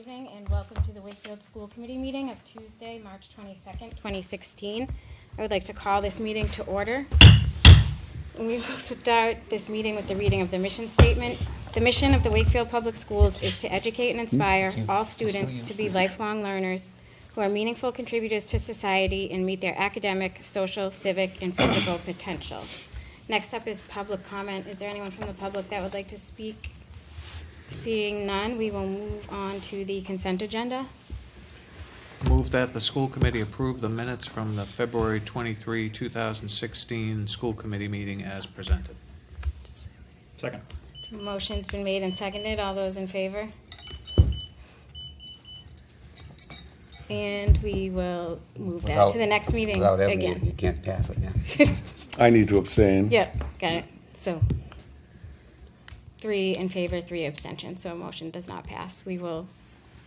evening and welcome to the Wakefield School Committee meeting of Tuesday, March 22nd, 2016. I would like to call this meeting to order. We will start this meeting with the reading of the mission statement. The mission of the Wakefield Public Schools is to educate and inspire all students to be lifelong learners who are meaningful contributors to society and meet their academic, social, civic, and physical potential. Next up is public comment. Is there anyone from the public that would like to speak? Seeing none, we will move on to the consent agenda. Move that the school committee approve the minutes from the February 23, 2016 school committee meeting as presented. Second. Motion's been made and seconded. All those in favor? And we will move that to the next meeting Without Evan, again. you can't pass it, yeah. I need to abstain. Yep, got it. So 3 in favor, 3 abstentions, so motion does not pass. We will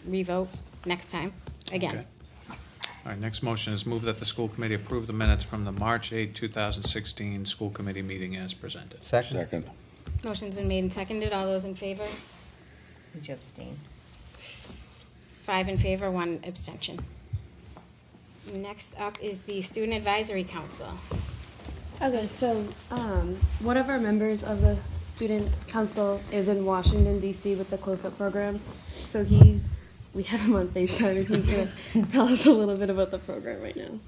revote next time, again. Okay. All right, next motion is move that the school committee approve the minutes from the March 8, 2016 school committee meeting as presented. Second. Motion's been made and seconded. All those in favor? Did you abstain? 5 in favor, 1 abstention. Next up is the Student Advisory Council. Okay, so one of our members of the Student Council is in Washington, D.C. with the Close-Up program. So we have him on FaceTime, and he's going to tell us a little bit about the program right now.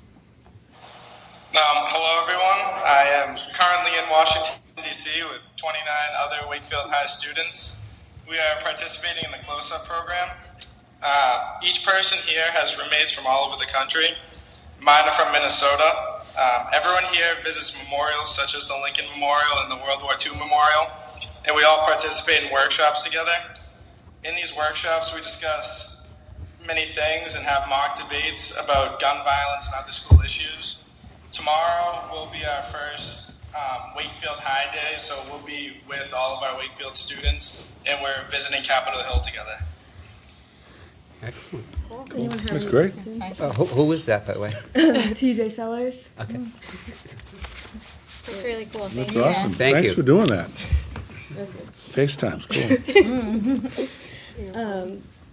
Hello, everyone. I am currently in Washington, D.C. with 29 other Wakefield High students. We are participating in the Close-Up program. Each person here has roommates from all over the country. Mine are from Minnesota. Everyone here visits memorials such as the Lincoln Memorial and the World War II Memorial, and we all participate in workshops together. In these workshops, we discuss many things and have mock debates about gun violence and other school issues. Tomorrow will be our first Wakefield High Day, so we'll be with all of our Wakefield students, and we're visiting Capitol Hill together. Excellent. That's great. Who is that, by the way? TJ Sellers. Okay. That's really cool. Thank That's you. awesome. Thank Thanks you. for doing that. FaceTime's cool.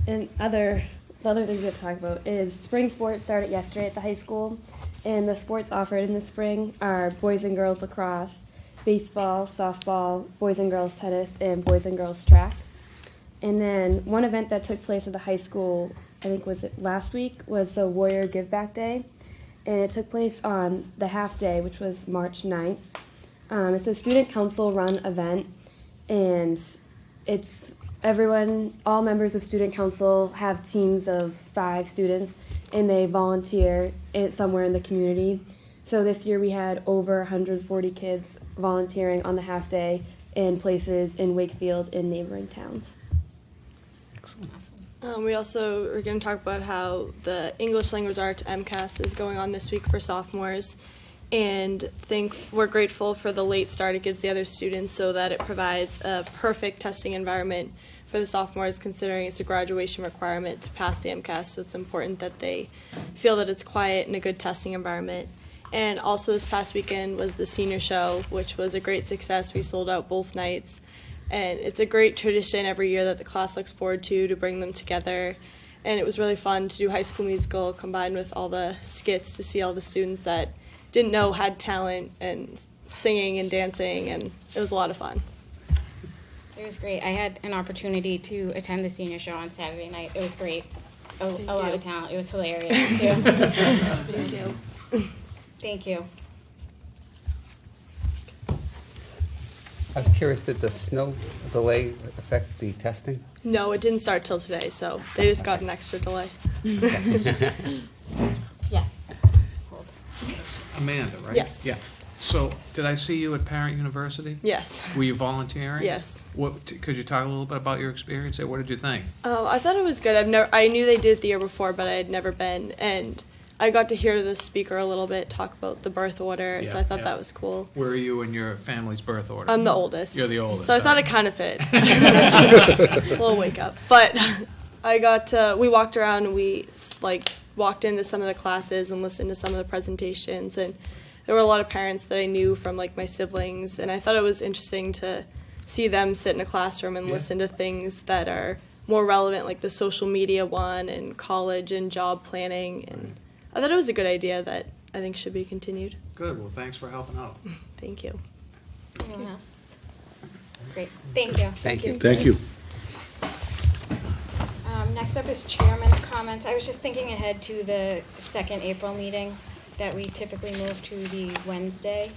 And the other things to talk about is spring sports started yesterday at the high school, and the sports offered in the spring are boys and girls lacrosse, baseball, softball, boys and girls tennis, and boys and girls track. And then one event that took place at the high school, I think was it last week, was the Warrior Give Back Day, and it took place on the half day, which was March 9th. It's a student council run event, and it's all members of student council have teams of 5 students, and they volunteer somewhere in the community. So this year we had over 140 kids volunteering on the half day in places in Wakefield and neighboring towns. We also are going to talk about how the English Language Arts MCAS is going on this week for sophomores, and think we're grateful for the late start it gives the other students so that it provides a perfect testing environment for the sophomores, considering it's a graduation requirement to pass the MCAS, so it's important that they feel that it's quiet and a good testing environment. And also this past weekend was the senior show, which was a great success. We sold out both nights. And it's a great tradition every year that the class looks forward to bring them together. And it was really fun to do High School Musical combined with all the skits to see all the students that didn't know had talent and singing and dancing, and it was a lot of fun. It was great. I had an opportunity to attend the senior show on Saturday night. It was great. A lot of talent. It was hilarious, too. Thank you. Thank you. I was curious, did the snow delay affect the testing? No, it didn't start till today, so they just got an extra delay. Yes. Amanda, right? Yes. Yeah. So, did I see you at Parent University? Yes. Were you volunteering? Yes. Could you talk a little bit about your experience there? What did you think? I thought it was good. I knew they did it the year before, but I had never been, and I got to hear the speaker a little bit talk about the birth order, so I thought that was cool. Where are you in your family's birth order? I'm the oldest. You're the oldest. So I thought it kind of fit. A little wake up. But we walked around and we walked into some of the classes and listened to some of the presentations, and there were a lot of parents that I knew from my siblings, and I thought it was interesting to see them sit in a classroom and listen to things that are more relevant, like the social media one and college and job planning. And I thought it was a good idea that I think should be continued. Good, well, thanks for helping out. Thank you. Anyone else? Great, thank you. Thank you. Thank you. Next up is chairman's comments. I was just thinking ahead to the second April meeting that we typically move to the Wednesday.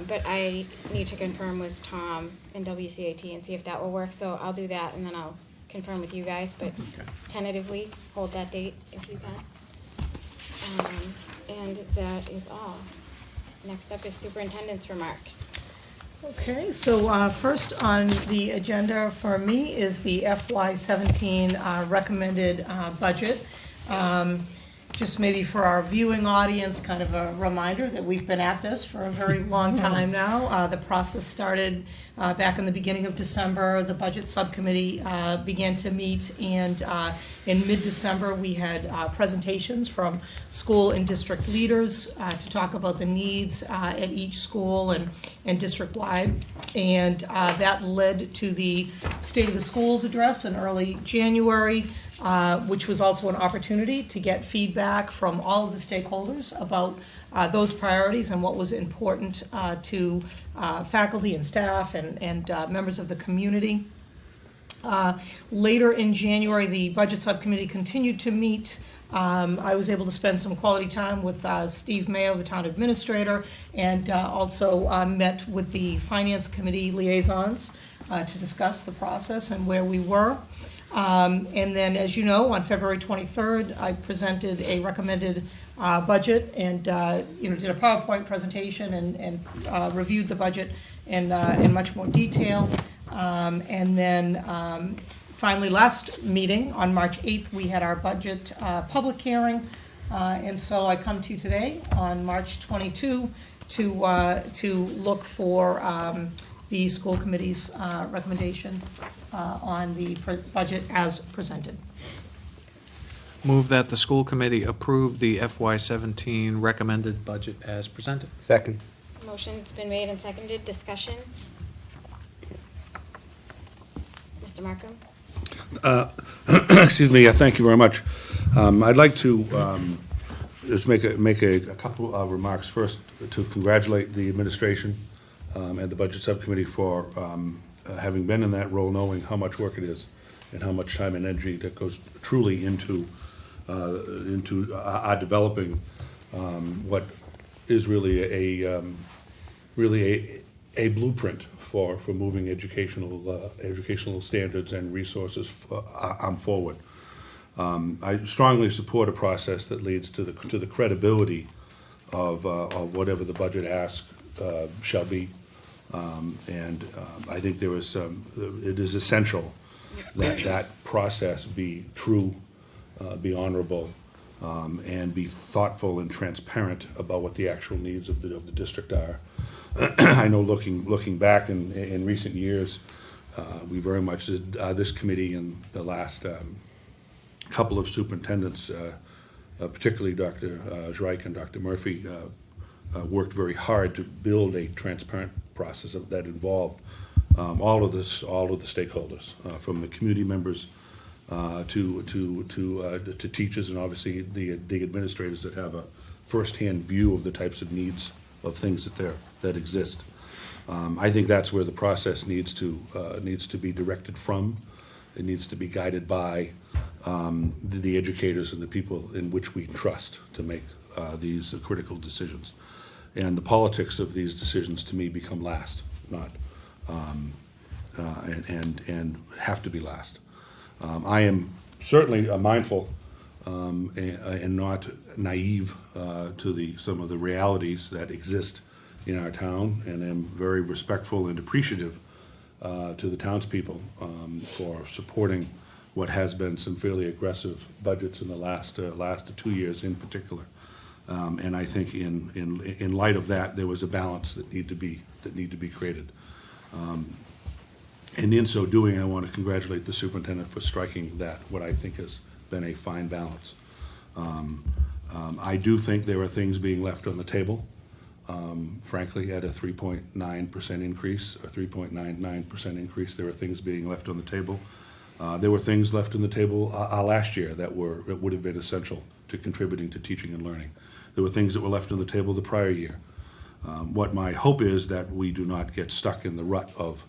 But I need to confirm with Tom and WCAT and see if that will work. So I'll do that and then I'll confirm with you guys, but tentatively hold that date if you can. And that is all. Next up is superintendent's remarks. Okay, so first on the agenda for me is the FY17 recommended budget. Just maybe for our viewing audience, kind of a reminder that we've been at this for a very long time now. The process started back in the beginning of December. The budget subcommittee began to meet, and in mid-December we had presentations from school and district leaders to talk about the needs at each school and district-wide. And that led to the State of the Schools address in early January, which was also an opportunity to get feedback from all of the stakeholders about those priorities and what was important to faculty and staff and members of the community. Later in January, the Budget Subcommittee continued to meet. I was able to spend some quality time with Steve Mayo, the town administrator, and also met with the Finance Committee liaisons to discuss the process and where we were. And then, as you know, on February 23rd, I presented a recommended budget and did a PowerPoint presentation and reviewed the budget in much more detail. And then finally, last meeting on March 8th, we had our budget public hearing. And so I come to you today on March 22 to look for the school committee's recommendation on the budget as presented. Move that the school committee approve the FY17 recommended budget as presented. Second. Motion's been made and seconded. Discussion? Mr. Markham? Excuse me, thank you very much. I'd like to just make a couple of remarks. First, to congratulate the administration and the Budget Subcommittee for having been in that role, knowing how much work it is and how much time and energy that goes truly into developing what is really a blueprint for moving educational standards and resources forward. I strongly support a process that leads to the credibility of whatever the budget ask shall be, and I think it is essential that process be true, be honorable, and be thoughtful and transparent about what the actual needs of the district are. I know looking back in recent years, we very much, this committee and the last couple of superintendents, particularly Dr. Zreich and Dr. Murphy, worked very hard to build a transparent process that involved all of the stakeholders, from the community members to teachers, and obviously the administrators that have a firsthand view of the types of needs of things that exist. I think that's where the process needs to be directed from. It needs to be guided by the educators and the people in which we trust to make these critical decisions. And the politics of these decisions, to me, become last, not and have to be last. I am certainly mindful and not naive to some of the realities that exist in our town, and am very respectful and appreciative to the townspeople for supporting what has been some fairly aggressive budgets in the last 2 years in particular. And I think in light of that, there was a balance that need to be created. And in so doing, I want to congratulate the superintendent for striking that, what I think has been a fine balance. I do think there are things being left on the table. Frankly, at a 3.9% increase, or 3.99% increase, there are things being left on the table. There were things left on the table last year that would have been essential to contributing to teaching and learning. There were things that were left on the table the prior year. What my hope is that we do not get stuck in the rut of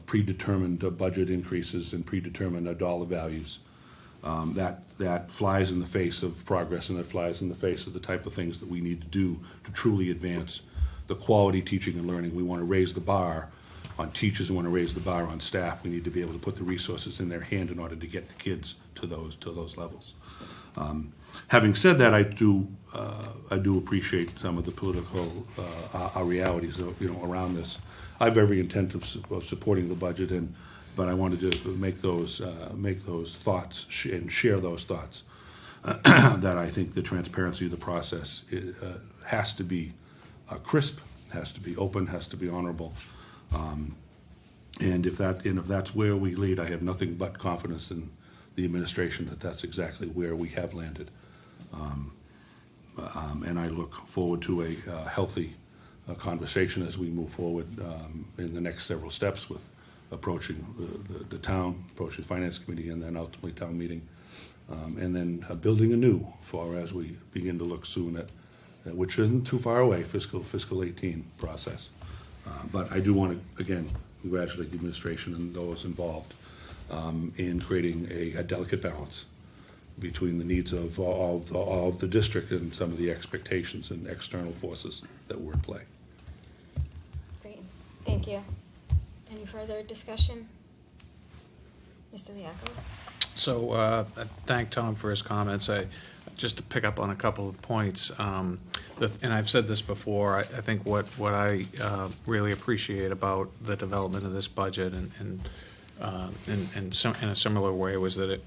predetermined budget increases and predetermined dollar values. That flies in the face of progress, and that flies in the face of the type of things that we need to do to truly advance the quality teaching and learning. We want to raise the bar on teachers, we want to raise the bar on staff. We need to be able to put the resources in their hand in order to get the kids to those levels. Having said that, I do appreciate some of the political realities around this. I have every intent of supporting the budget, but I wanted to make those thoughts and share those thoughts. That I think the transparency of the process has to be crisp, has to be open, has to be honorable. And if that's where we lead, I have nothing but confidence in the administration that that's exactly where we have landed. And I look forward to a healthy conversation as we move forward in the next several steps with approaching the town, approaching the finance committee, and then ultimately town meeting, and then building anew for as we begin to look soon at, which isn't too far away, fiscal 18 process. But I do want to, again, congratulate the administration and those involved in creating a delicate balance between the needs of all of the district and some of the expectations and external forces that were at play. Great, thank you. Any further discussion? Mr. Liakos? So I thank Tom for his comments. Just to pick up on a couple of points, and I've said this before, I think what I really appreciate about the development of this budget and in a similar way was that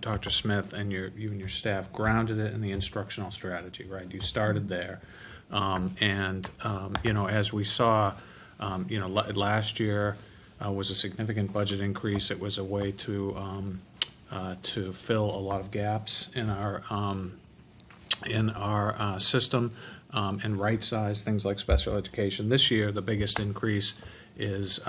Dr. Smith and you and your staff grounded it in the instructional strategy, right? You started there, as we saw, last year was a significant budget increase. It was a way to fill a lot of gaps in our system and right-size things like special education. This year, the biggest increase is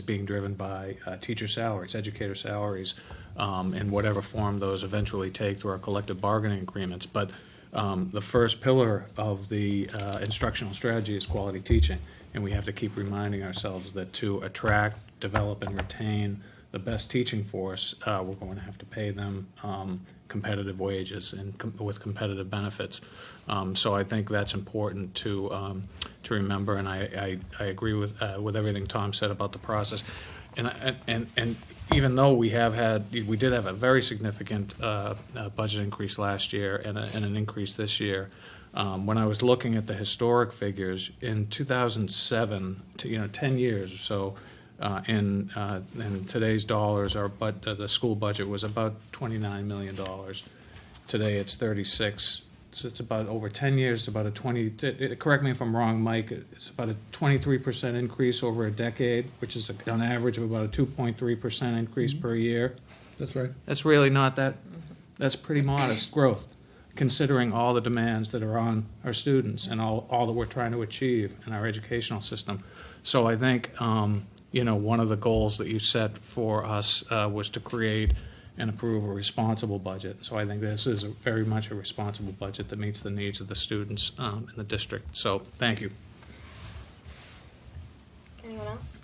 being driven by teacher salaries, educator salaries, in whatever form those eventually take through our collective bargaining agreements. But the first pillar of the instructional strategy is quality teaching, and we have to keep reminding ourselves that to attract, develop, and retain the best teaching force, we're going to have to pay them competitive wages and with competitive benefits. So I think that's important to remember, and I agree with everything Tom said about the process. And even though we did have a very significant budget increase last year and an increase this year. When I was looking at the historic figures in 2007, 10 years or so. In today's dollars, the school budget was about $29 million. Today it's 36. So it's about over 10 years. About a 20. Correct me if I'm wrong, Mike. It's about a 23% increase over a decade, which is on average of about a 2.3% increase per year. That's right. That's really not that. That's pretty modest growth, considering all the demands that are on our students and all that we're trying to achieve in our educational system. So I think. One of the goals that you set for us was to create and approve a responsible budget. So I think this is very much a responsible budget that meets the needs of the students in the district. So thank you. Anyone else?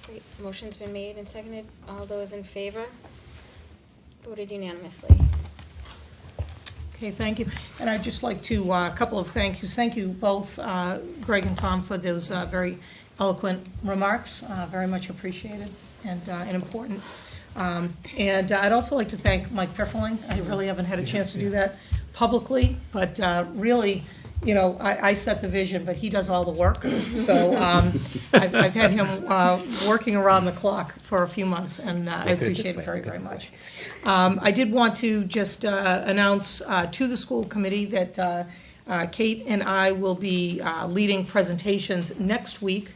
Great, motion's been made and seconded. All those in favor? Voted unanimously. Okay, thank you. And I'd just like to, a couple of thank yous. Thank you both, Greg and Tom, for those very eloquent remarks, very much appreciated and important. And I'd also like to thank Mike Pifferling. I really haven't had a chance to do that publicly, but really, I set the vision, but he does all the work. So I've had him working around the clock for a few months, and I appreciate it very, very much. I did want to just announce to the school committee that Kate and I will be leading presentations next week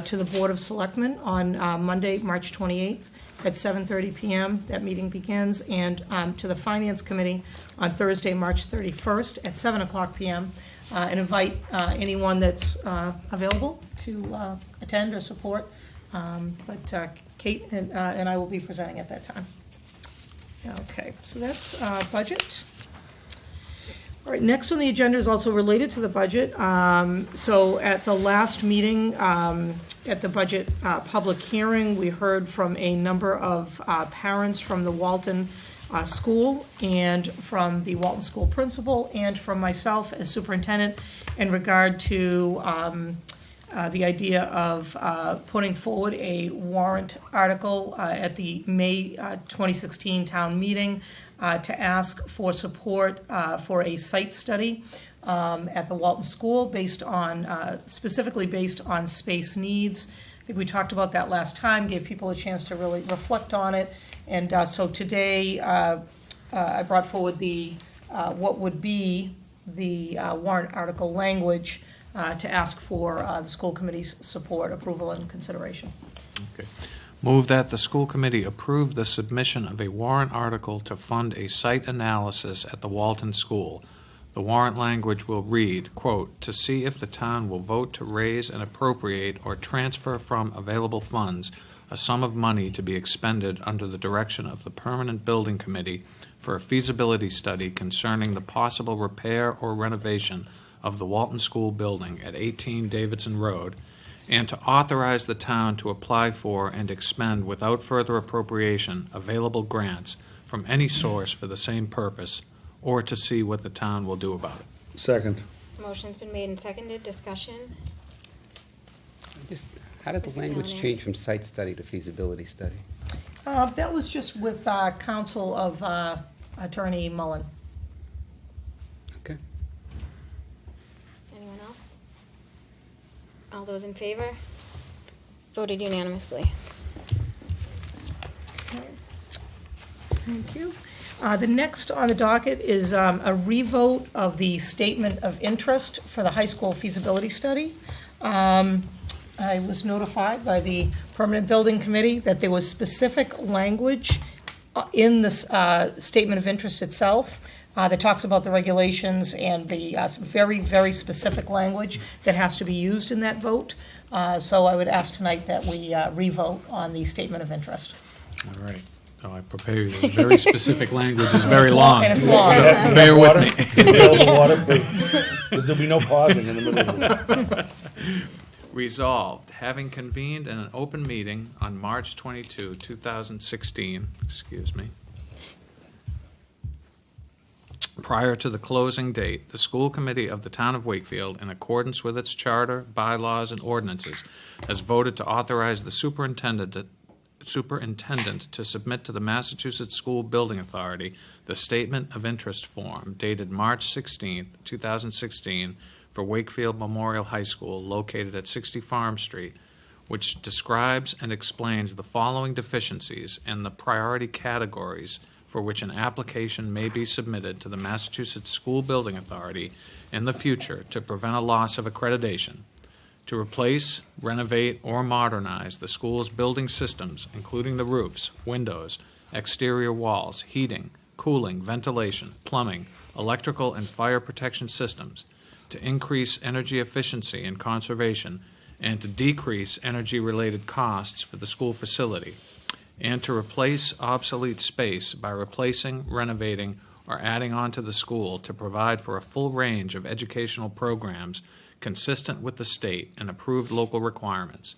to the Board of Selectmen on Monday, March 28th at 7:30 p.m. That meeting begins, and to the Finance Committee on Thursday, March 31st at 7 o'clock p.m. And invite anyone that's available to attend or support But Kate and I will be presenting at that time. Okay, so that's budget. All right, next on the agenda is also related to the budget. So at the last meeting, at the budget public hearing, we heard from a number of parents from the Walton school and from the Walton school principal and from myself as superintendent in regard to the idea of putting forward a warrant article at the May 2016 town meeting to ask for support for a site study at the Walton School based on, specifically based on space needs. I think we talked about that last time, gave people a chance to really reflect on it. And so today, I brought forward the, what would be the warrant article language to ask for the school committee's support, approval, and consideration. Okay. Move that the school committee approve the submission of a warrant article to fund a site analysis at the Walton School. The warrant language will read, quote, "To see if the town will vote to raise and appropriate or transfer from available funds a sum of money to be expended under the direction of the Permanent Building Committee for a feasibility study concerning the possible repair or renovation of the Walton School building at 18 Davidson Road, and to authorize the town to apply for and expend without further appropriation available grants from any source for the same purpose, or to see what the town will do about it." Second. Motion's been made and seconded. Discussion? Just, how did the Mr. language Melnick. change from site study to feasibility study? That was just with counsel of Attorney Mullen. Okay. Anyone else? All those in favor? Voted unanimously. Thank you. The next on the docket is a revote of the statement of interest for the high school feasibility study. I was notified by the Permanent Building Committee that there was specific language in this statement of interest itself that talks about the regulations and the very, very specific language that has to be used in that vote. So I would ask tonight that we revote on the statement of interest. All right. So I prepare you, this very specific language is very long. And it's long. So bear with me. There'll be no pausing in the middle of it. Resolved, having convened in an open meeting on March 22, 2016, prior to the closing date, the school committee of the town of Wakefield, in accordance with its charter, bylaws, and ordinances, has voted to authorize the superintendent to submit to the Massachusetts School Building Authority the Statement of Interest form dated March 16, 2016, for Wakefield Memorial High School located at 60 Farm Street, which describes and explains the following deficiencies and the priority categories for which an application may be submitted to the Massachusetts School Building Authority in the future to prevent a loss of accreditation, to replace, renovate, or modernize the school's building systems, including the roofs, windows, exterior walls, heating, cooling, ventilation, plumbing, electrical, and fire protection systems, to increase energy efficiency and conservation, and to decrease energy-related costs for the school facility, and to replace obsolete space by replacing, renovating, or adding on to the school to provide for a full range of educational programs consistent with the state and approved local requirements,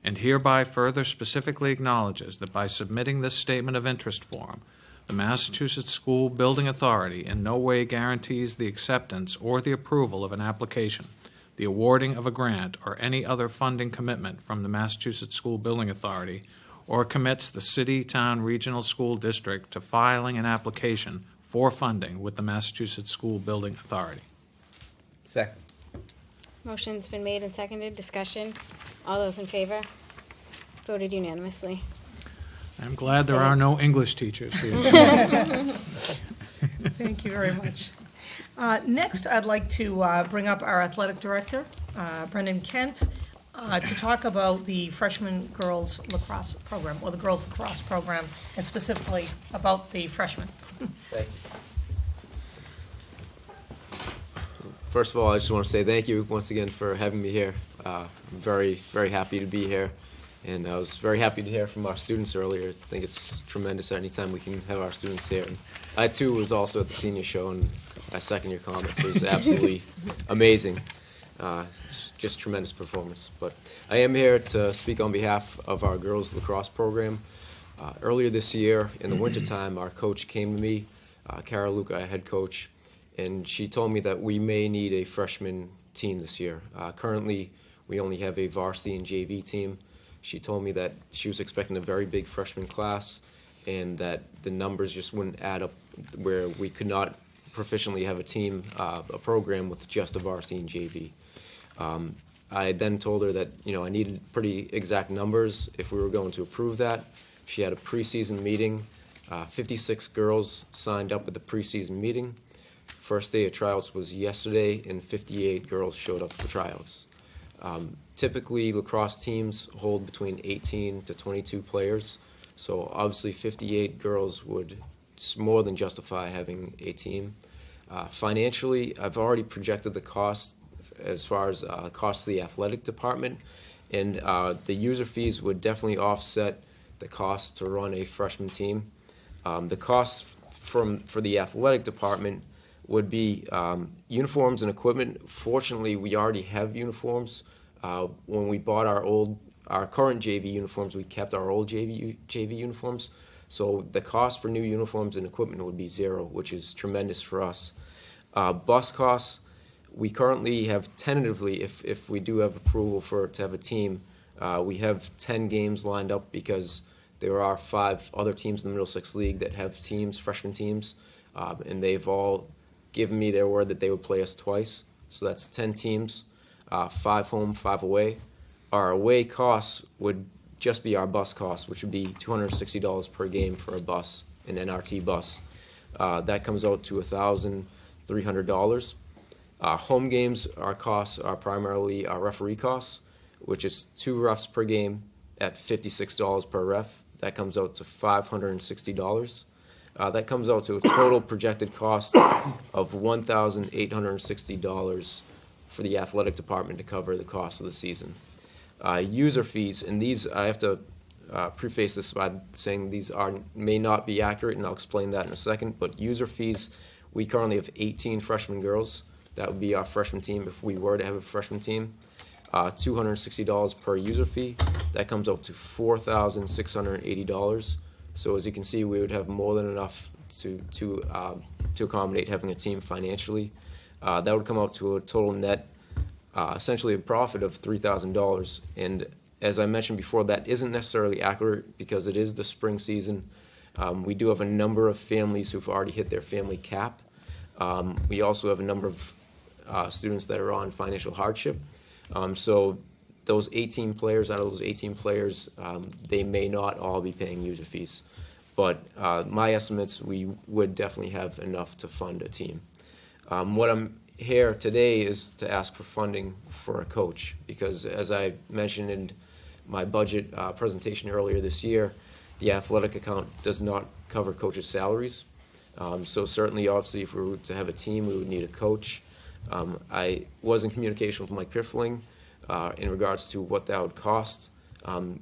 and hereby further specifically acknowledges that by submitting this statement of interest form, the Massachusetts School Building Authority in no way guarantees the acceptance or the approval of an application, the awarding of a grant, or any other funding commitment from the Massachusetts School Building Authority, or commits the city, town, regional school district to filing an application for funding with the Massachusetts School Building Authority. Second. Motion's been made and seconded. Discussion? All those in favor? Voted unanimously. I'm glad there are no English teachers here. Thank you very much. Next, I'd like to bring up our athletic director, Brendan Kent, to talk about the freshman girls lacrosse program, or the girls lacrosse program, and specifically about the freshmen. Thank you. First of all, I just want to say thank you once again for having me here. I'm very, very happy to be here. And I was very happy to hear from our students earlier. I think it's tremendous anytime we can have our students here. And I, too, was also at the senior show, and I second your comments. It was absolutely amazing. Just tremendous performance. But I am here to speak on behalf of our girls lacrosse program. Earlier this year, in the wintertime, our coach came to me, Kara Luca, our head coach, and she told me that we may need a freshman team this year. Currently, we only have a varsity and JV team. She told me that she was expecting a very big freshman class and that the numbers just wouldn't add up where we could not proficiently have a team, a program with just a varsity and JV. I then told her that, I needed pretty exact numbers if we were going to approve that. She had a preseason meeting. 56 girls signed up at the preseason meeting. First day of tryouts was yesterday, and 58 girls showed up for tryouts. Typically, lacrosse teams hold between 18 to 22 players, so obviously 58 girls would more than justify having a team. Financially, I've already projected the cost as far as cost to the athletic department, and the user fees would definitely offset the cost to run a freshman team. The cost for the athletic department would be uniforms and equipment. Fortunately, we already have uniforms. When we bought our current JV uniforms, we kept our old JV uniforms. So the cost for new uniforms and equipment would be zero, which is tremendous for us. Bus costs, we currently have tentatively, if we do have approval to have a team, we have 10 games lined up because there are 5 other teams in the Middlesex League that have teams, freshman teams, and they've all given me their word that they would play us twice. So that's 10 teams. 5 home, 5 away. Our away costs would just be our bus costs, which would be $260 per game for a bus, an NRT bus. That comes out to $1,300. Home games, our costs are primarily our referee costs, which is 2 refs per game at $56 per ref. That comes out to $560. That comes out to a total projected cost of $1,860 for the athletic department to cover the cost of the season. User fees, and these, I have to preface this by saying these may not be accurate, and I'll explain that in a second, but user fees, we currently have 18 freshman girls. That would be our freshman team if we were to have a freshman team. $260 per user fee. That comes out to $4,680. So as you can see, we would have more than enough to accommodate having a team financially. That would come out to a total net, essentially a profit of $3,000. And as I mentioned before, that isn't necessarily accurate because it is the spring season. We do have a number of families who've already hit their family cap. We also have a number of students that are on financial hardship. So those 18 players, out of those 18 players, they may not all be paying user fees. But my estimates, we would definitely have enough to fund a team. What I'm here today is to ask for funding for a coach because, as I mentioned in my budget presentation earlier this year, the athletic account does not cover coaches' salaries. So certainly, obviously, if we were to have a team, we would need a coach. I was in communication with Mike Piffling in regards to what that would cost.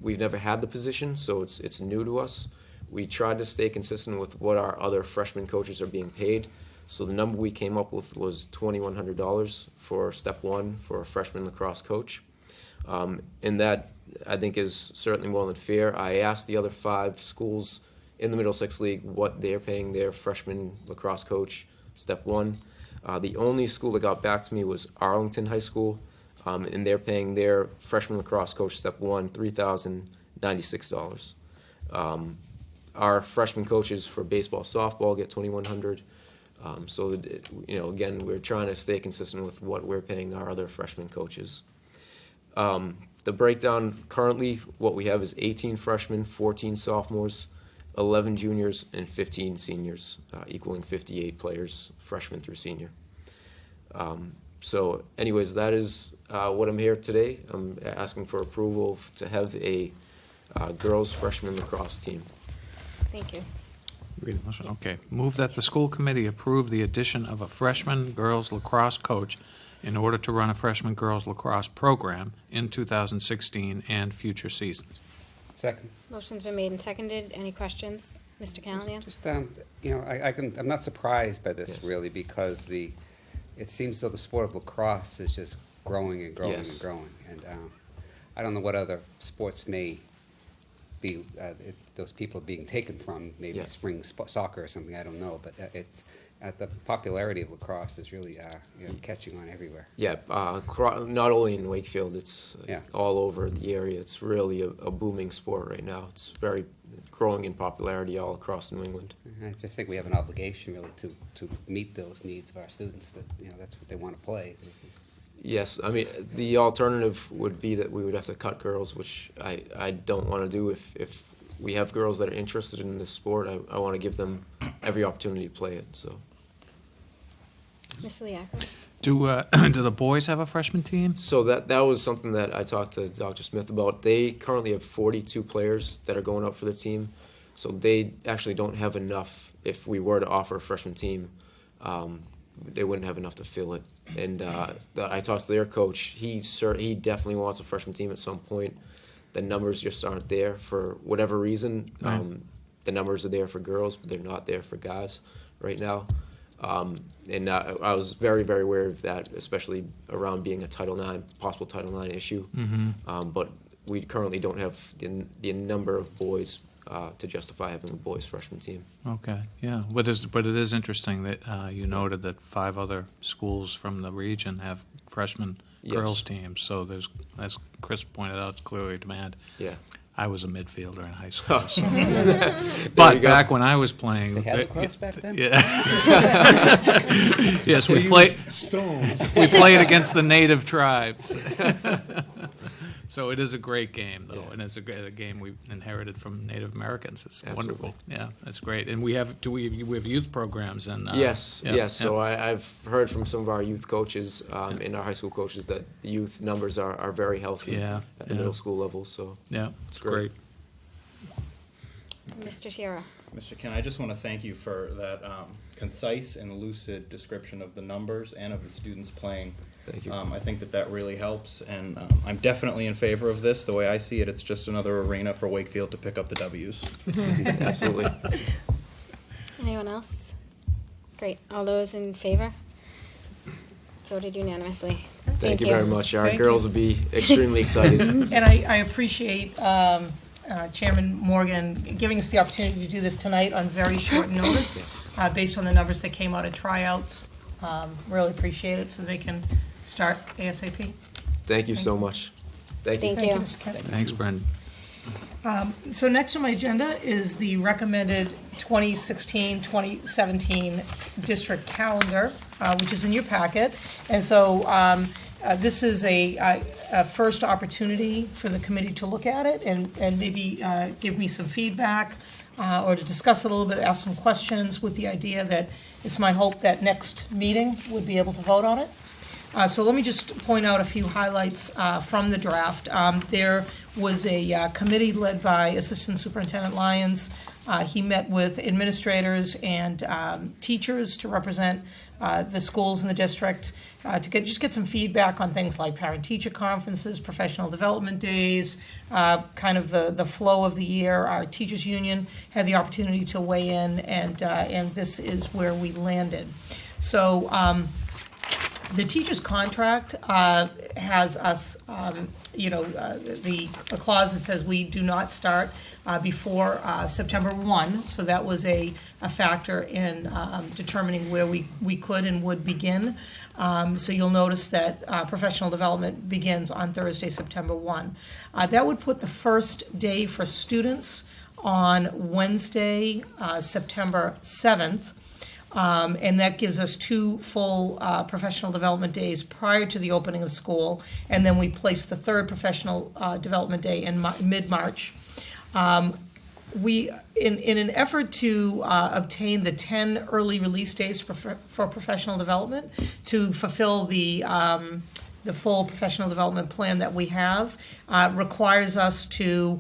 We've never had the position, so it's new to us. We tried to stay consistent with what our other freshman coaches are being paid. So the number we came up with was $2,100 for step 1 for a freshman lacrosse coach. And that, I think, is certainly more than fair. I asked the other 5 schools in the Middlesex League what they're paying their freshman lacrosse coach, step 1. The only school that got back to me was Arlington High School, and they're paying their freshman lacrosse coach, step 1, $3,096. Our freshman coaches for baseball, softball get $2,100. So, again, we're trying to stay consistent with what we're paying our other freshman coaches. The breakdown currently, what we have is 18 freshmen, 14 sophomores, 11 juniors, and 15 seniors, equaling 58 players, freshman through senior. So, anyways, that is what I'm here today. I'm asking for approval to have a girls freshman lacrosse team. Thank you. Read the motion. Okay. Move that the school committee approve the addition of a freshman girls lacrosse coach in order to run a freshman girls lacrosse program in 2016 and future seasons. Second. Motion's been made and seconded. Any questions? Mr. Callahan? Just, I'm not surprised by this really, because it seems though the sport of lacrosse is just growing and growing Yes. and growing. And I don't know what other sports may be, those people being taken from, maybe Yeah. spring soccer or something, I don't know. But the popularity of lacrosse is really catching on everywhere. Yeah, not only in Wakefield, it's Yeah. all over the area. It's really a booming sport right now. It's very growing in popularity all across New England. And I just think we have an obligation really to meet those needs of our students, that that's what they want to play. Yes, I mean, the alternative would be that we would have to cut girls, which I don't want to do. If we have girls that are interested in this sport, I want to give them every opportunity to play it, so. Ms. Liakos? Do the boys have a freshman team? So that was something that I talked to Dr. Smith about. They currently have 42 players that are going up for the team, so they actually don't have enough. If we were to offer a freshman team, they wouldn't have enough to fill it. And I talked to their coach. He definitely wants a freshman team at some point. The numbers just aren't there for whatever reason. Right. The numbers are there for girls, but they're not there for guys right now. And I was very, very aware of that, especially around being a possible Title IX issue. Mm-hmm. But we currently don't have the number of boys to justify having a boys freshman team. Okay, yeah. But it is interesting that you noted that 5 other schools from the region have freshman girls teams. So there's, as Chris pointed out, it's clearly demand. Yeah. I was a midfielder in high school. Oh. So. There But you go. back when I was playing, They had lacrosse back then? Yeah. Yes, we They played. used stones. We played against the native tribes. So it is a great game, though, Yeah. and it's a game we inherited from Native Americans. It's Absolutely. wonderful. Yeah, it's great. And we have we have youth programs and Yes. yeah, So yeah. I've heard from some of our youth coaches and our high school coaches that the youth numbers are very healthy Yeah, at the yeah. middle school level. So Yeah, It's it's great. great. Mr. Shira? Mr. Ken, I just want to thank you for that concise and lucid description of the numbers and of the students playing. Thank you. I think that really helps, and I'm definitely in favor of this. The way I see it, it's just another arena for Wakefield to pick up the W's. Absolutely. Anyone else? Great. All those in favor? Voted unanimously. Thank you very much. Our Thank girls you. will be extremely excited. And I appreciate Chairman Morgan giving us the opportunity to do this tonight on very short notice, based on the numbers that came out at tryouts. Really appreciate it, so they can start ASAP. Thank you so much. Thank you. Thank you. Mr. Kent. Thanks, Brendan. So next on my agenda is the recommended 2016-2017 district calendar, which is in your packet. And so this is a first opportunity for the committee to look at it and maybe give me some feedback or to discuss it a little bit, ask some questions, with the idea that it's my hope that next meeting would be able to vote on it. So let me just point out a few highlights from the draft. There was a committee led by Assistant Superintendent Lyons. He met with administrators and teachers to represent the schools in the district to get some feedback on things like parent-teacher conferences, professional development days, kind of the flow of the year. Our teachers union had the opportunity to weigh in, and this is where we landed. So the teacher's contract has us, a clause that says we do not start before September 1, so that was a factor in determining where we could and would begin. So you'll notice that professional development begins on Thursday, September 1. That would put the first day for students on Wednesday, September 7th. And that gives us 2 full professional development days prior to the opening of school, and then we place the third professional development day in mid-March. We, in an effort to obtain the 10 early release days for professional development, to fulfill the full professional development plan that we have, requires us to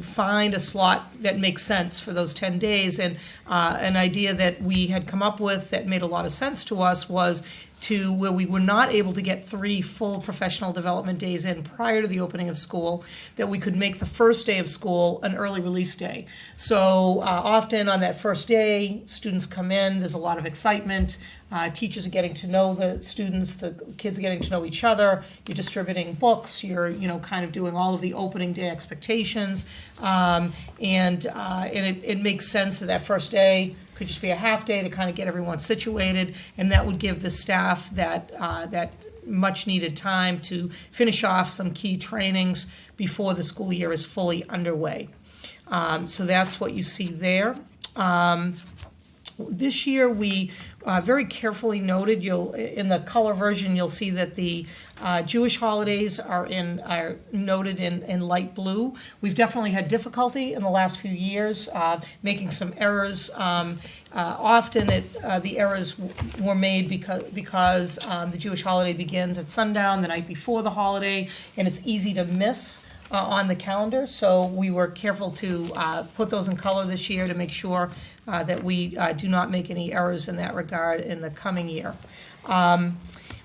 find a slot that makes sense for those 10 days. And an idea that we had come up with that made a lot of sense to us was to where we were not able to get 3 full professional development days in prior to the opening of school, that we could make the first day of school an early release day. So often on that first day, students come in, there's a lot of excitement, teachers are getting to know the students, the kids are getting to know each other, you're distributing books, you're kind of doing all of the opening day expectations, and it makes sense that first day could just be a half day to kind of get everyone situated, and that would give the staff that much needed time to finish off some key trainings before the school year is fully underway. So that's what you see there. This year, we very carefully noted, in the color version, you'll see that the Jewish holidays are noted in light blue. We've definitely had difficulty in the last few years making some errors. Often the errors were made because the Jewish holiday begins at sundown the night before the holiday, and it's easy to miss on the calendar. So we were careful to put those in color this year to make sure that we do not make any errors in that regard in the coming year.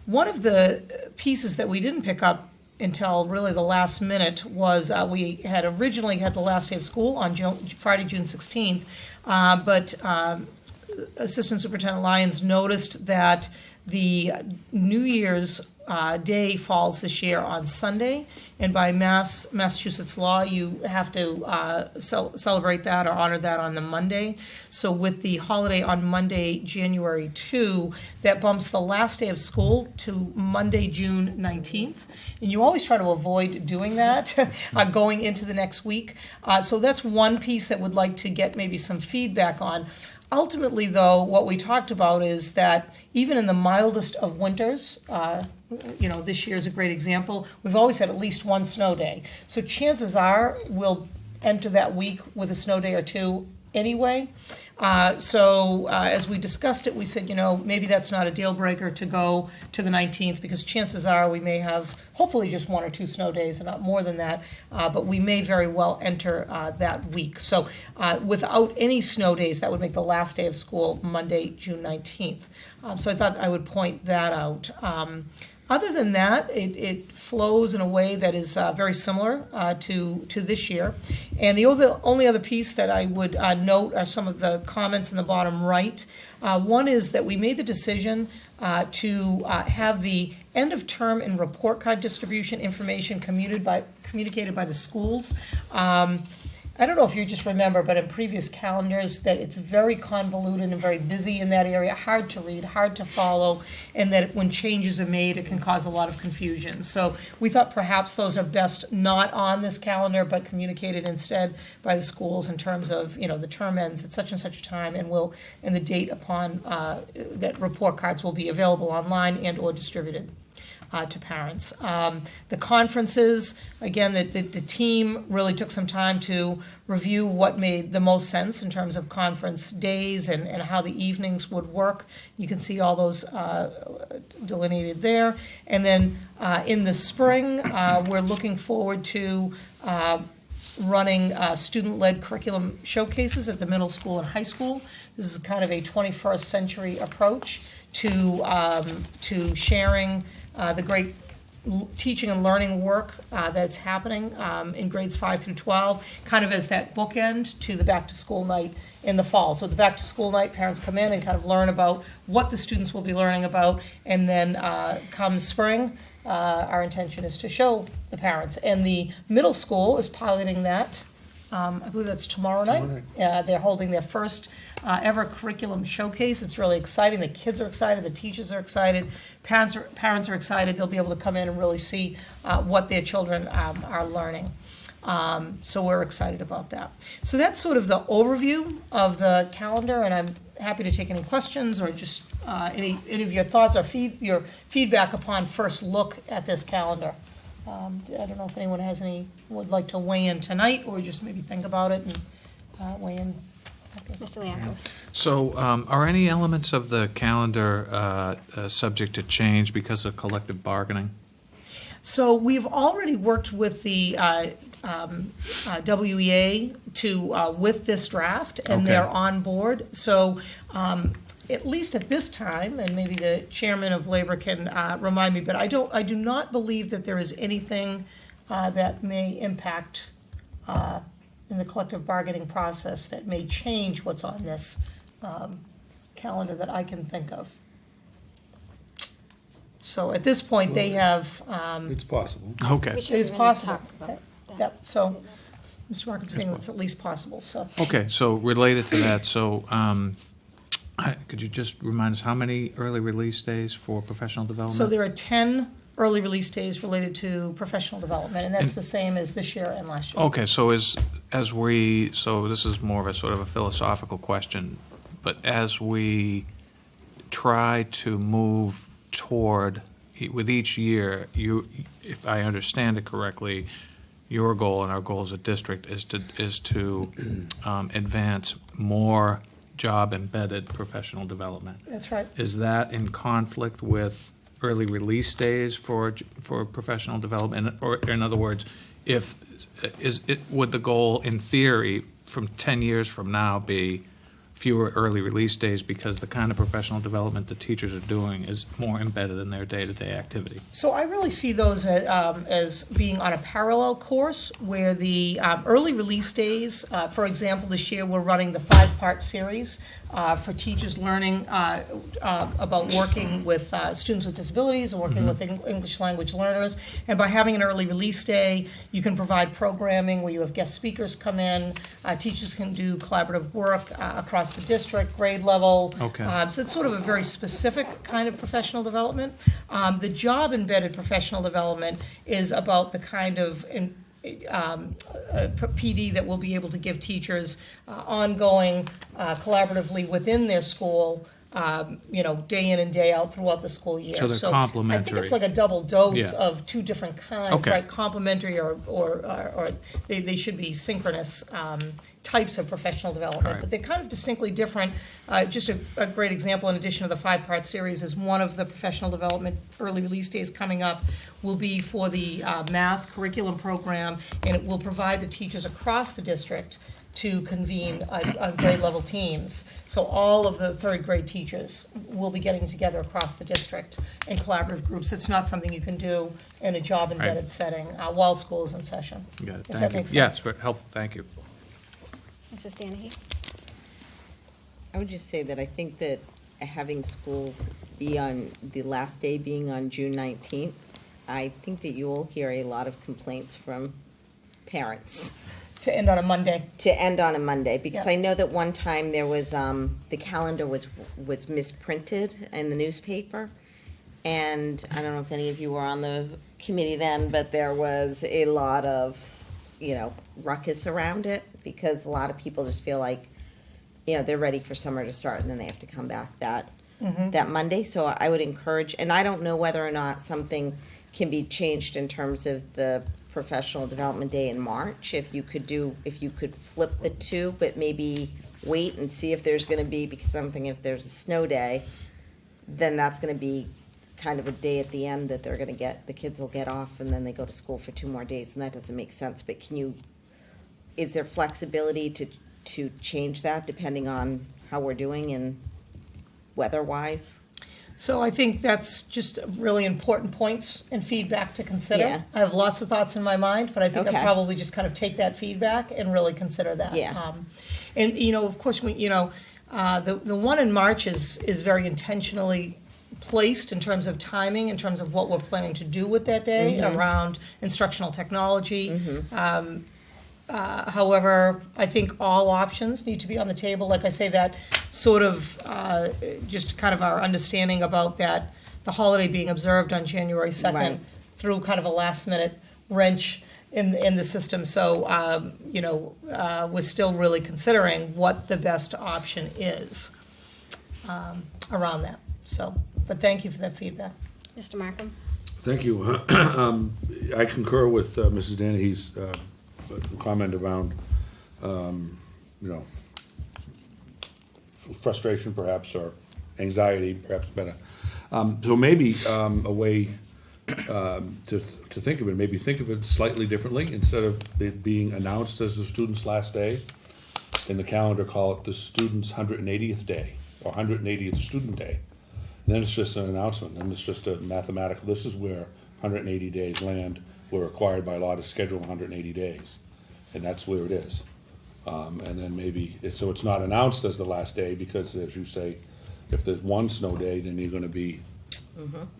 One of the pieces that we didn't pick up until really the last minute was we had originally had the last day of school on Friday, June 16th, but Assistant Superintendent Lyons noticed that the New Year's Day falls this year on Sunday, and by Massachusetts law, you have to celebrate that or honor that on the Monday. So with the holiday on Monday, January 2, that bumps the last day of school to Monday, June 19th. And you always try to avoid doing that going into the next week. So that's one piece that would like to get maybe some feedback on. Ultimately, though, what we talked about is that even in the mildest of winters, this year is a great example, we've always had at least one snow day. So chances are we'll enter that week with a snow day or two anyway. As we discussed it, we said, maybe that's not a deal breaker to go to the 19th, because chances are we may have hopefully just 1 or 2 snow days and not more than that, but we may very well enter that week. So without any snow days, that would make the last day of school Monday, June 19th. So I thought I would point that out. Other than that, it flows in a way that is very similar to this year. And the only other piece that I would note are some of the comments in the bottom right. One is that we made the decision to have the end of term and report card distribution information communicated by the schools. I don't know if you just remember, but in previous calendars, that it's very convoluted and very busy in that area, hard to read, hard to follow, and that when changes are made, it can cause a lot of confusion. So we thought perhaps those are best not on this calendar, but communicated instead by the schools in terms of, the term ends at such and such a time, and the date upon that report cards will be available online and or distributed to parents. The conferences, again, the team really took some time to review what made the most sense in terms of conference days and how the evenings would work. You can see all those delineated there. And then in the spring, we're looking forward to running student-led curriculum showcases at the middle school and high school. This is kind of a 21st century approach to sharing the great teaching and learning work that's happening in grades 5 through 12, kind of as that bookend to the back-to-school night in the fall. So the back-to-school night, parents come in and kind of learn about what the students will be learning about, and then come spring, our intention is to show the parents. And the middle school is piloting that. I believe that's tomorrow night. They're holding their first ever curriculum showcase. It's really exciting. The kids are excited. The teachers are excited. Parents are excited. They'll be able to come in and really see what their children are learning. So we're excited about that. So that's sort of the overview of the calendar, and I'm happy to take any questions or just any of your thoughts or your feedback upon first look at this calendar. I don't know if anyone would like to weigh in tonight, or just maybe think about it and weigh in. Mr. Leankos. So are any elements of the calendar subject to change because of collective bargaining? So we've already worked with the WEA with this draft, and Okay. they're on board. So at least at this time, and maybe the chairman of labor can remind me, but I do not believe that there is anything that may impact in the collective bargaining process that may change what's on this calendar that I can think of. So at this point, they have, It's possible. Okay. We it should is really possible. talk about that. Yep, so Mr. Markham's saying it's at least possible, so. Okay, so related to that, so could you just remind us how many early release days for professional development? So there are 10 early release days related to professional development, and that's the same as this year and last year. Okay, so so this is more of a sort of a philosophical question, but as we try to move toward, with each year, if I understand it correctly, your goal and our goal as a district is to advance more job-embedded professional development. That's right. Is that in conflict with early release days for professional development? Or in other words, would the goal in theory from 10 years from now be fewer early release days because the kind of professional development the teachers are doing is more embedded in their day-to-day activity? So I really see those as being on a parallel course where the early release days, for example, this year we're running the 5-part series for teachers learning about working with students with disabilities or working with English language learners. And by having an early release day, you can provide programming where you have guest speakers come in. Teachers can do collaborative work across the district, grade level. Okay. So it's sort of a very specific kind of professional development. The job-embedded professional development is about the kind of PD that will be able to give teachers ongoing, collaboratively within their school, day in and day out throughout the school year. So they're complementary. I think it's like a double dose Yeah. of two different kinds, Okay. right? Complementary or they should be synchronous types of professional development. Right. But they're kind of distinctly different. Just a great example, in addition to the 5-part series, is one of the professional development early release days coming up will be for the math curriculum program, and it will provide the teachers across the district to convene on grade level teams. So all of the 3rd grade teachers will be getting together across the district in collaborative groups. It's not something you can do in a job embedded Right. setting while school is in session. You got it. If Thank that you. makes Yes, sense. very helpful. Thank you. Mrs. Stanahy? I would just say that I think that having school be on, the last day being on June 19th, I think that you will hear a lot of complaints from parents. To end on a Monday. To end on a Monday, because Yeah. I know that one time there was, the calendar was misprinted in the newspaper. And I don't know if any of you were on the committee then, but there was a lot of, ruckus around it, because a lot of people just feel like, they're ready for summer to start and then they have to come back that Monday. So I would encourage, and I don't know whether or not something can be changed in terms of the professional development day in March, if you could flip the two, but maybe wait and see if there's gonna be, because I'm thinking if there's a snow day, then that's gonna be kind of a day at the end that the kids will get off, and then they go to school for 2 more days, and that doesn't make sense. But is there flexibility to change that depending on how we're doing and weather-wise? So I think that's just really important points and feedback to consider. Yeah. I have lots of thoughts in my mind, but I think Okay. I'll probably just kind of take that feedback and really consider that. Yeah. And, of course, the one in March is very intentionally placed in terms of timing, in terms of what we're planning to do with that day around instructional technology. However, I think all options need to be on the table. Like I say, that sort of just kind of our understanding about that, the holiday being observed on January 2nd Right. through kind of a last-minute wrench in the system. So, we're still really considering what the best option is around that. So, but thank you for that feedback. Mr. Markham? Thank you. I concur with Mrs. Danahy's comment around, frustration perhaps, or anxiety, perhaps better. So maybe a way to think of it, maybe think of it slightly differently. Instead of it being announced as the student's last day, in the calendar, call it the student's 180th day, or 180th student day. And then it's just an announcement, and it's just a mathematical, this is where 180 days land. We're required by law to schedule 180 days, and that's where it is. And then maybe, so it's not announced as the last day, because as you say, if there's one snow day, then you're gonna be,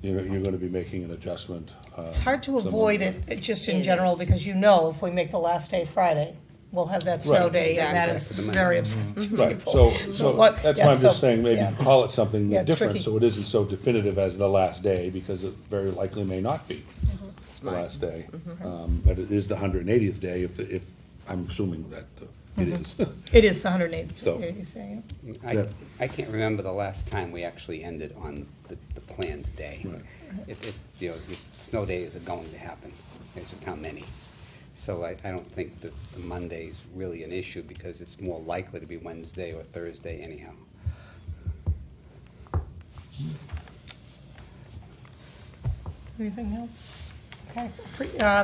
you're gonna be making an adjustment. It's hard to avoid it, just in It general, is. because if we make the last day Friday, we'll have that snow Right. day, and that is Exactly. very upsetting to Right, people. so what- that's yeah, why I'm just so- saying, maybe yeah. call it something Yeah, it's different, tricky. so it isn't so definitive as the last day, because it very likely may not be the Smart. last day. But it is the 180th day, if, I'm assuming that it is. It is the 108th, So- you're saying. I can't remember the last time we actually ended on the planned day. Right. The snow days are going to happen, it's just how many. So I don't think that the Monday is really an issue, because it's more likely to be Wednesday or Thursday anyhow. Anything else? Okay.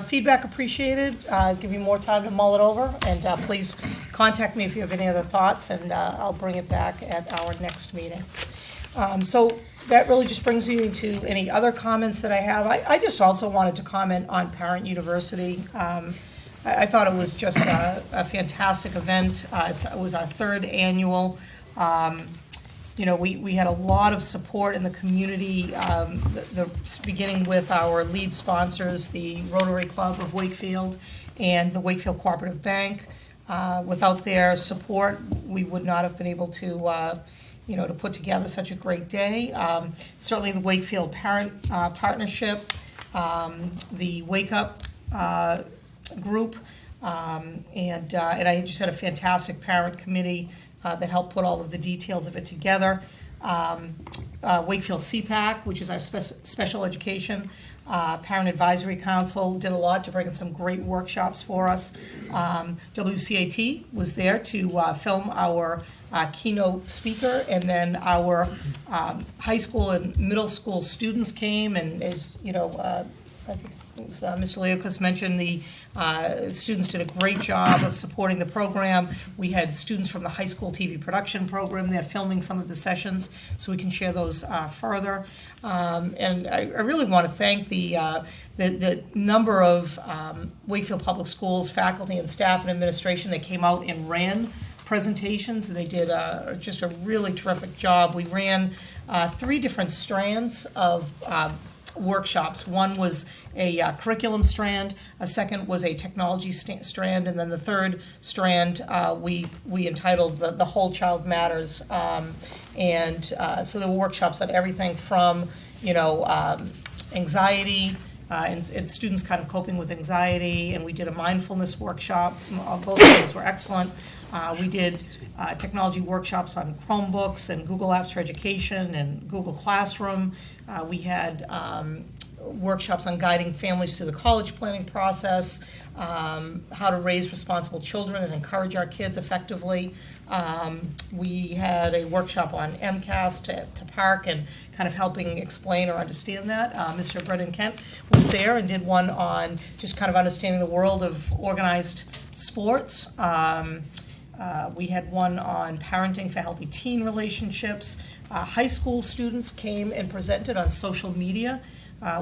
Feedback appreciated. Give you more time to mull it over, and please contact me if you have any other thoughts, and I'll bring it back at our next meeting. So that really just brings me to any other comments that I have. I just also wanted to comment on Parent University. I thought it was just a fantastic event. It was our third annual. We had a lot of support in the community, beginning with our lead sponsors, the Rotary Club of Wakefield and the Wakefield Cooperative Bank. Without their support, we would not have been able to to put together such a great day. Certainly the Wakefield Parent Partnership, the Wake Up group, and I just had a fantastic parent committee that helped put all of the details of it together. Wakefield CPAC, which is our special education Parent Advisory Council, did a lot to bring in some great workshops for us. WCAT was there to film our keynote speaker, and then our high school and middle school students came, and as I think it was Mr. Leokas mentioned, the students did a great job of supporting the program. We had students from the high school TV production program there filming some of the sessions, so we can share those further. And I really want to thank the number of Wakefield Public Schools faculty and staff and administration that came out and ran presentations, and they did just a really terrific job. We ran 3 different strands of workshops. One was a curriculum strand, a second was a technology strand, and then the third strand we entitled the Whole Child Matters. So there were workshops on everything from anxiety and students kind of coping with anxiety, and we did a mindfulness workshop. Both of those were excellent. We did technology workshops on Chromebooks and Google Apps for Education and Google Classroom. We had workshops on guiding families through the college planning process, how to raise responsible children and encourage our kids effectively. We had a workshop on MCAS to park and kind of helping explain or understand that. Mr. Brendan Kent was there and did one on just kind of understanding the world of organized sports. We had one on parenting for healthy teen relationships. High school students came and presented on social media,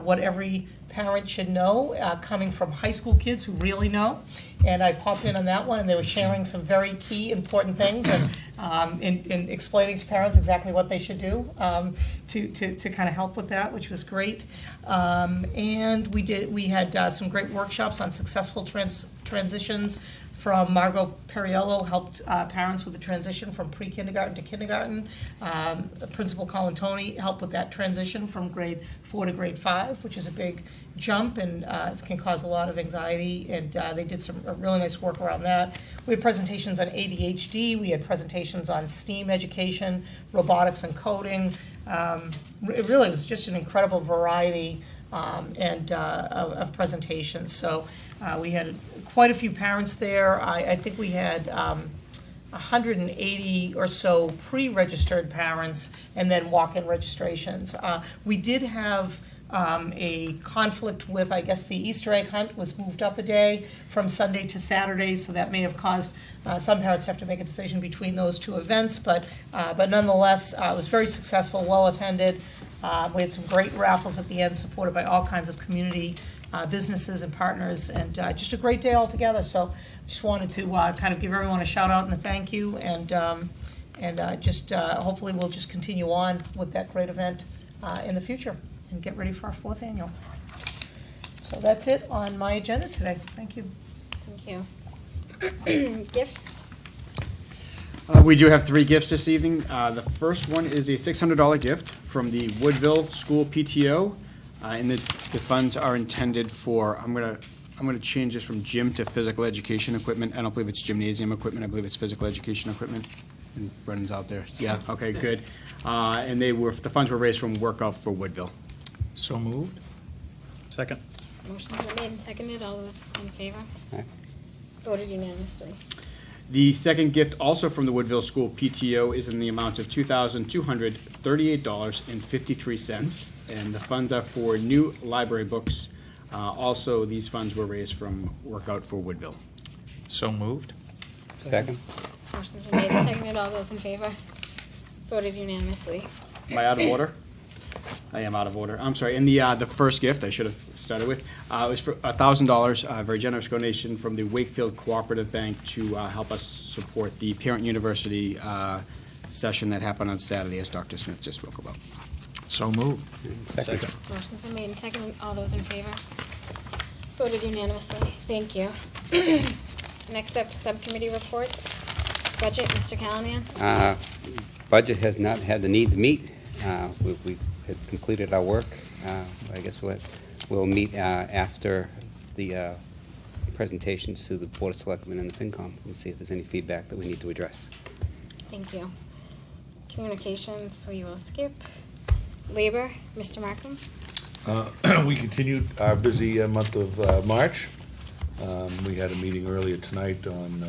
what every parent should know, coming from high school kids who really know. And I popped in on that one, and they were sharing some very key, important things, and explaining to parents exactly what they should do to kind of help with that, which was great. And we had some great workshops on successful transitions. From Margot Perriello, helped parents with the transition from pre-kindergarten to kindergarten. Principal Colin Toney helped with that transition from grade 4 to grade 5, which is a big jump and can cause a lot of anxiety, and they did some really nice work around that. We had presentations on ADHD, we had presentations on STEAM education, robotics and coding. It really was just an incredible variety of presentations. So we had quite a few parents there. I think we had 180 or so pre-registered parents and then walk-in registrations. We did have a conflict with, I guess, the Easter egg hunt was moved up a day from Sunday to Saturday, so that may have caused some parents to have to make a decision between those two events, but nonetheless, it was very successful, well-attended. We had some great raffles at the end, supported by all kinds of community businesses and partners, and just a great day altogether. So just wanted to kind of give everyone a shout out and a thank you, and just hopefully we'll just continue on with that great event in the future and get ready for our 4th annual. So that's it on my agenda today. Thank you. Thank you. Gifts? We do have 3 gifts this evening. The first one is a $600 gift from the Woodville School PTO, and the funds are intended for, I'm gonna change this from gym to physical education equipment. I don't believe it's gymnasium equipment. I believe it's physical education equipment. And Brendan's out there. Yeah, okay, good. And the funds were raised from Workout for Woodville. So moved. Second. Motion's been made and seconded. All those in favor? Aye. Voted unanimously. The second gift, also from the Woodville School PTO, is in the amount of $2,238.53, and the funds are for new library books. Also, these funds were raised from Workout for Woodville. So moved. Second? Motion's been made and seconded. All those in favor? Voted unanimously. Am I out of order? I am out of order. I'm sorry. And the first gift I should have started with was for $1,000, a very generous donation from the Wakefield Cooperative Bank to help us support the Parent University session that happened on Saturday, as Dr. Smith just spoke about. So moved. Second. Motion's been made and seconded. All those in favor? Voted unanimously. Thank you. Next up, subcommittee reports. Budget, Mr. Callahan. Budget has not had the need to meet. We have completed our work. I guess we'll meet after the presentations to the Board of Selectmen and the FinCom and see if there's any feedback that we need to address. Thank you. Communications, we will skip. Labor, Mr. Markham. We continued our busy month of March. We had a meeting earlier tonight on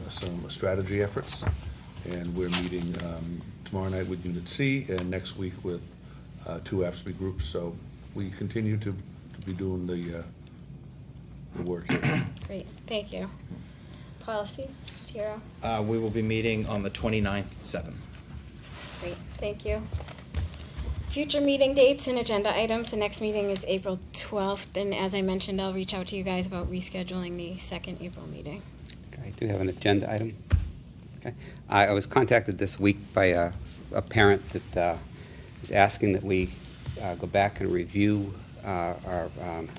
some strategy efforts, and we're meeting tomorrow night with Unit C and next week with 2 AFSCME groups. So we continue to be doing the work here. Great, thank you. Policy, Mr. Tiro. We will be meeting on the 29th at 7. Great, thank you. Future meeting dates and agenda items. The next meeting is April 12th, and as I mentioned, I'll reach out to you guys about rescheduling the second April meeting. I do have an agenda item. Okay. I was contacted this week by a parent that is asking that we go back and review our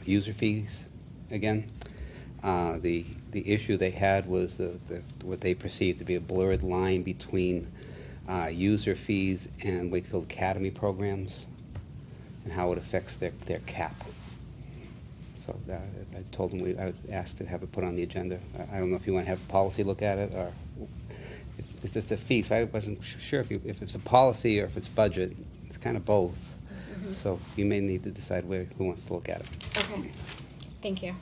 user fees again. The issue they had was what they perceived to be a blurred line between user fees and Wakefield Academy programs and how it affects their cap. So I told them I would ask to have it put on the agenda. I don't know if you want to have policy look at it, or it's just a fee. So I wasn't sure if it's a policy or if it's budget. It's kind of both. Mm-hmm. So you may need to decide who wants to look at it. Okay, thank you.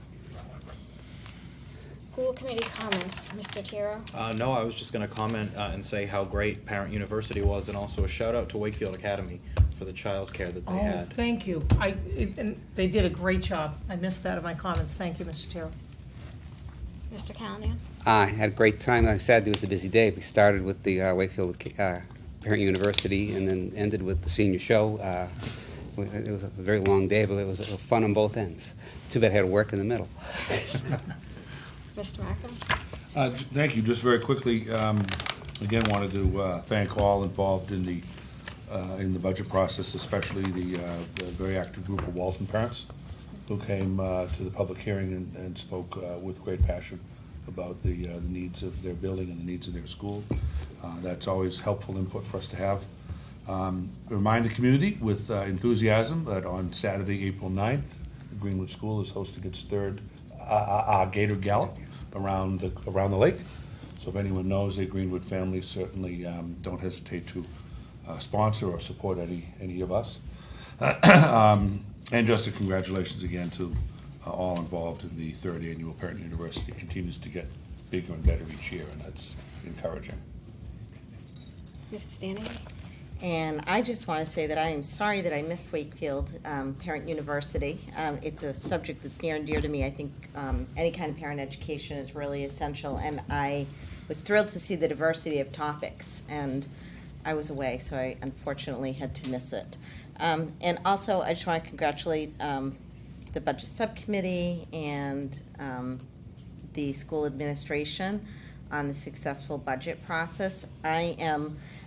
School committee comments, Mr. Tiro. No, I was just going to comment and say how great Parent University was, and also a shout out to Wakefield Academy for the childcare that they had. Thank you. And they did a great job. I missed that in my comments. Thank you, Mr. Tiro. Mr. Callahan. I had a great time. Like I said, it was a busy day. We started with the Wakefield Parent University and then ended with the senior show. It was a very long day, but it was fun on both ends. Too bad I had to work in the middle. Mr. Markham. Thank you. Just very quickly, again, wanted to thank all involved in the budget process, especially the very active group of Walton parents who came to the public hearing and spoke with great passion about the needs of their building and the needs of their school. That's always helpful input for us to have. Remind the community with enthusiasm that on Saturday, April 9th, the Greenwood School is hosting its third Gator Gallop around the lake. So if anyone knows a Greenwood family, certainly don't hesitate to sponsor or support any of us. And just a congratulations again to all involved in the third annual Parent University. It continues to get bigger and better each year, and that's encouraging. Mrs. Stanier. And I just want to say that I am sorry that I missed Wakefield Parent University. It's a subject that's near and dear to me. I think any kind of parent education is really essential, and I was thrilled to see the diversity of topics. And I was away, so I unfortunately had to miss it. And also, I just want to congratulate the Budget Subcommittee and the school administration on the successful budget process.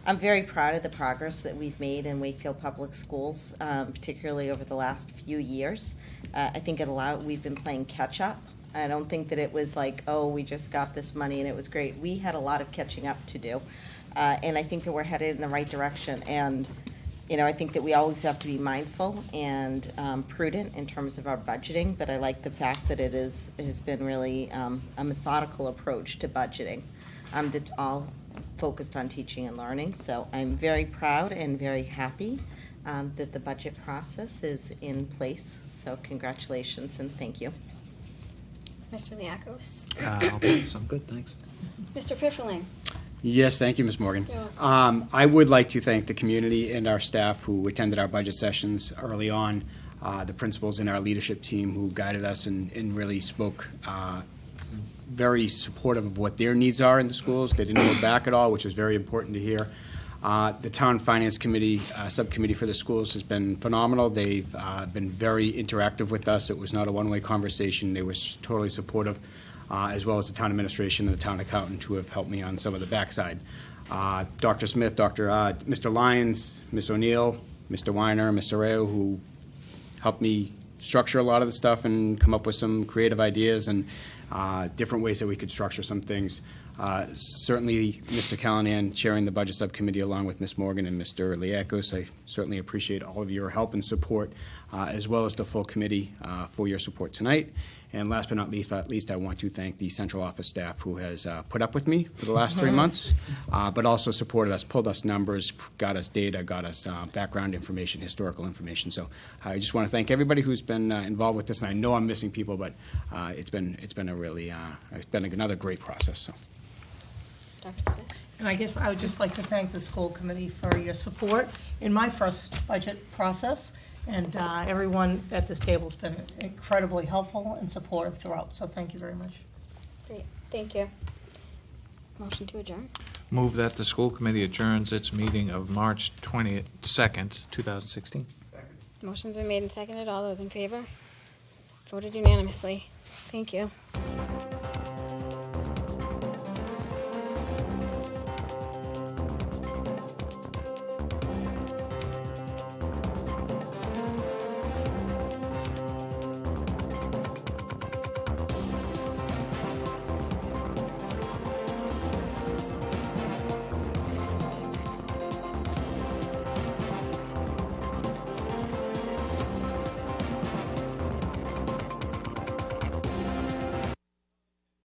I'm very proud of the progress that we've made in Wakefield Public Schools, particularly over the last few years. I think we've been playing catch up. I don't think that it was like, oh, we just got this money and it was great. We had a lot of catching up to do. And I think that we're headed in the right direction. And, you know, I think that we always have to be mindful and prudent in terms of our budgeting, but I like the fact that it has been really a methodical approach to budgeting that's all focused on teaching and learning. So I'm very proud and very happy that the budget process is in place. So congratulations and thank you. Mr. Liakos. Some good, thanks. Mr. Pifferling. Yes, thank you, Ms. Morgan. You're welcome. I would like to thank the community and our staff who attended our budget sessions early on, the principals and our leadership team who guided us and really spoke very supportive of what their needs are in the schools. They didn't hold back at all, which was very important to hear. The Town Finance Committee, subcommittee for the schools has been phenomenal. They've been very interactive with us. It was not a one-way conversation. They were totally supportive, as well as the town administration and the town accountant who have helped me on some of the backside. Dr. Smith, Mr. Lyons, Ms. O'Neill, Mr. Weiner, Mr. Rao, who helped me structure a lot of the stuff and come up with some creative ideas and different ways that we could structure some things. Certainly, Mr. Callanan chairing the budget subcommittee along with Ms. Morgan and Mr. Liakos. I certainly appreciate all of your help and support, as well as the full committee for your support tonight. And last but not least, I want to thank the central office staff who has put up with me for the last 3 months, but also supported us, pulled us numbers, got us data, got us background information, historical information. So I just want to thank everybody who's been involved with this. And I know I'm missing people, but it's been another great process. So. Dr. Smith. And I guess I would just like to thank the school committee for your support in my first budget process. And everyone at this table has been incredibly helpful and supportive throughout. So thank you very much. Great, thank you. Motion to adjourn. Move that the school committee adjourns its meeting of March 22nd, 2016. Motion's been made and seconded. All those in favor? Voted unanimously. Thank you.